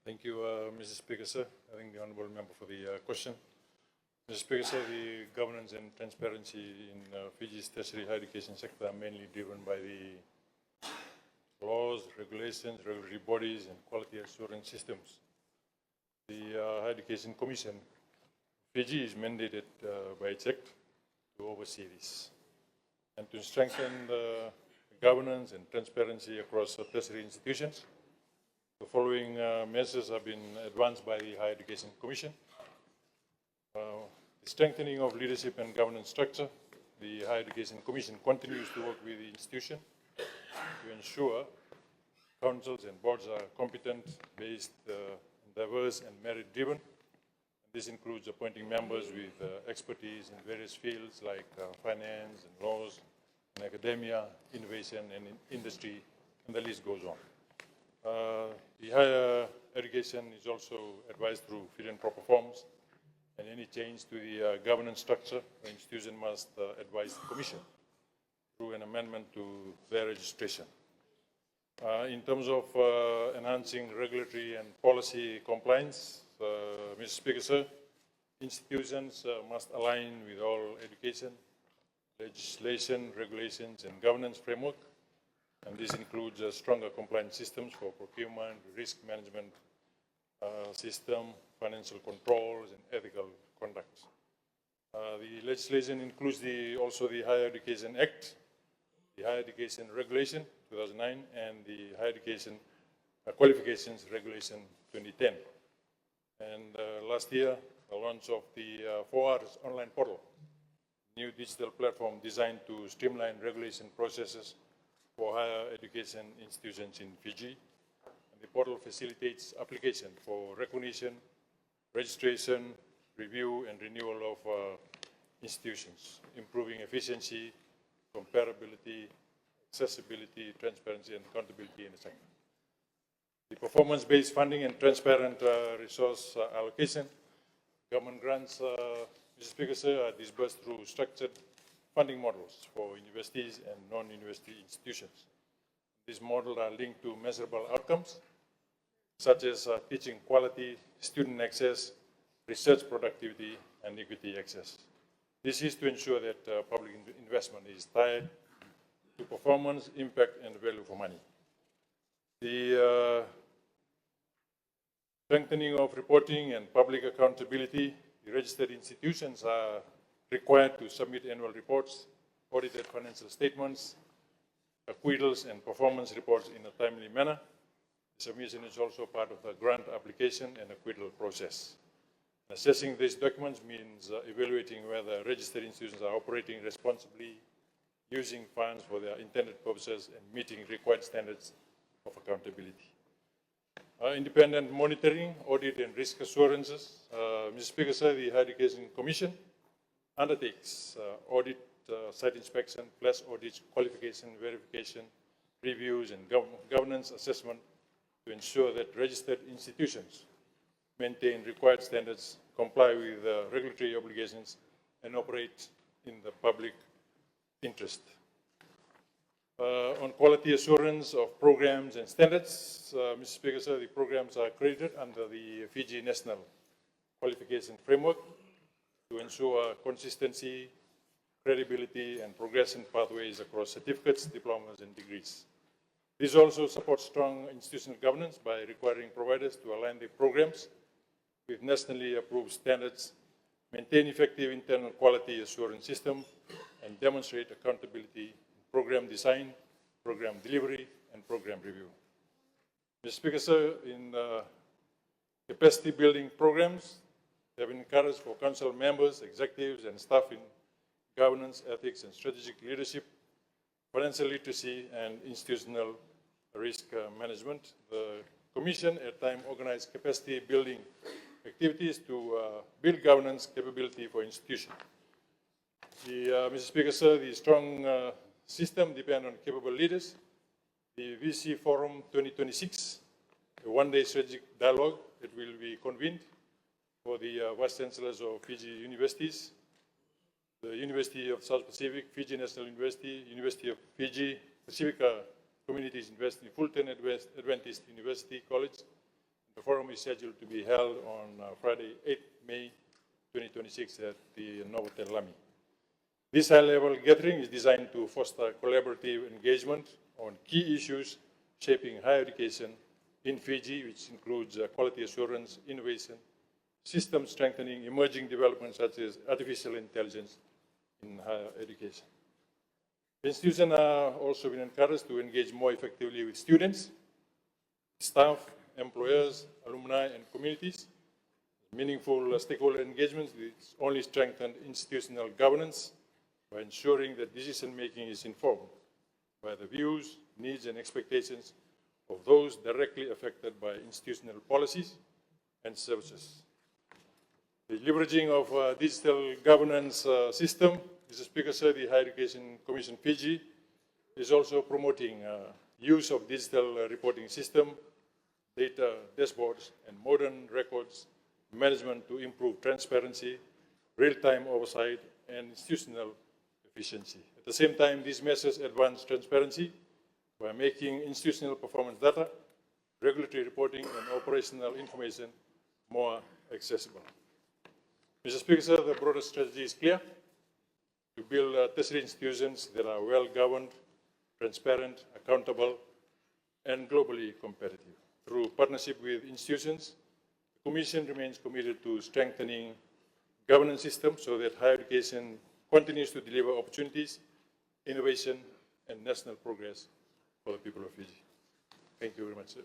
Thank you, Mr. Speaker, sir. I thank the Honourable Member for the question. Mr. Speaker, sir, the governance and transparency in Fiji's tertiary higher education sector are mainly driven by the laws, regulations, regulatory bodies, and quality assurance systems. The Higher Education Commission, Fiji, is mandated by its act to oversee this and to strengthen the governance and transparency across tertiary institutions. The following measures have been advanced by the Higher Education Commission. The strengthening of leadership and governance structure. The Higher Education Commission continues to work with the institution to ensure councils and boards are competent, based, diverse, and merit-driven. This includes appointing members with expertise in various fields like finance and laws, and academia, innovation, and industry, and the list goes on. The higher education is also advised through fit and proper forms, and any change to the governance structure, the institution must advise the Commission through an amendment to their registration. In terms of enhancing regulatory and policy compliance, Mr. Speaker, sir, institutions must align with all education, legislation, regulations, and governance framework. And this includes stronger compliance systems for procurement, risk management system, financial controls, and ethical conduct. The legislation includes also the Higher Education Act, the Higher Education Regulation 2009, and the Higher Education Qualifications Regulation 2010. And last year, the launch of the 4Rs online portal, new digital platform designed to streamline regulation processes for higher education institutions in Fiji. And the portal facilitates application for recognition, registration, review, and renewal of institutions, improving efficiency, comparability, accessibility, transparency, and accountability in the sector. The performance-based funding and transparent resource allocation. Government grants, Mr. Speaker, sir, are disbursed through structured funding models for universities and non-university institutions. These models are linked to measurable outcomes, such as teaching quality, student access, research productivity, and equity access. This is to ensure that public investment is tied to performance, impact, and value for money. The strengthening of reporting and public accountability. The registered institutions are required to submit annual reports, audited financial statements, acquittals, and performance reports in a timely manner. The submission is also part of the grant application and acquittal process. Assessing these documents means evaluating whether registered institutions are operating responsibly, using funds for their intended purposes, and meeting required standards of accountability. Independent monitoring, audit, and risk assurances. Mr. Speaker, sir, the Higher Education Commission undertakes audit, site inspection, plus audits, qualification, verification, reviews, and governance assessment to ensure that registered institutions maintain required standards, comply with regulatory obligations, and operate in the public interest. On quality assurance of programs and standards, Mr. Speaker, sir, the programs are accredited under the Fiji National Qualification Framework to ensure consistency, credibility, and progression pathways across certificates, diplomas, and degrees. This also supports strong institutional governance by requiring providers to align their programs with nationally approved standards, maintain effective internal quality assurance system, and demonstrate accountability in program design, program delivery, and program review. Mr. Speaker, sir, in capacity building programs, they have been encouraged for council members, executives, and staff in governance, ethics, and strategic leadership, financial literacy, and institutional risk management. The Commission at times organized capacity building activities to build governance capability for institutions. Mr. Speaker, sir, the strong system depends on capable leaders. The VC Forum 2026, a one-day strategic dialogue that will be convened for the Vice Chancellors of Fiji universities, the University of South Pacific, Fiji National University, University of Fiji, Pacifica Communities University, Fulton Adventist University College, The forum is scheduled to be held on Friday, 8 May 2026 at the Novotel Lamy. This high-level gathering is designed to foster collaborative engagement on key issues shaping higher education in Fiji, which includes quality assurance, innovation, system strengthening, emerging developments such as artificial intelligence in higher education. The institution are also been encouraged to engage more effectively with students, staff, employers, alumni, and communities. Meaningful stakeholder engagements which only strengthen institutional governance by ensuring that decision-making is informed by the views, needs, and expectations of those directly affected by institutional policies and services. The leveraging of digital governance system, Mr. Speaker, sir, the Higher Education Commission Fiji is also promoting use of digital reporting system, data dashboards, and modern records management to improve transparency, real-time oversight, and institutional efficiency. At the same time, these measures advance transparency by making institutional performance data, regulatory reporting, and operational information more accessible. Mr. Speaker, sir, the broader strategy is clear: to build tertiary institutions that are well-governed, transparent, accountable, and globally competitive. Through partnership with institutions, the Commission remains committed to strengthening governance systems so that higher education continues to deliver opportunities, innovation, and national progress for the people of Fiji. Thank you very much, sir.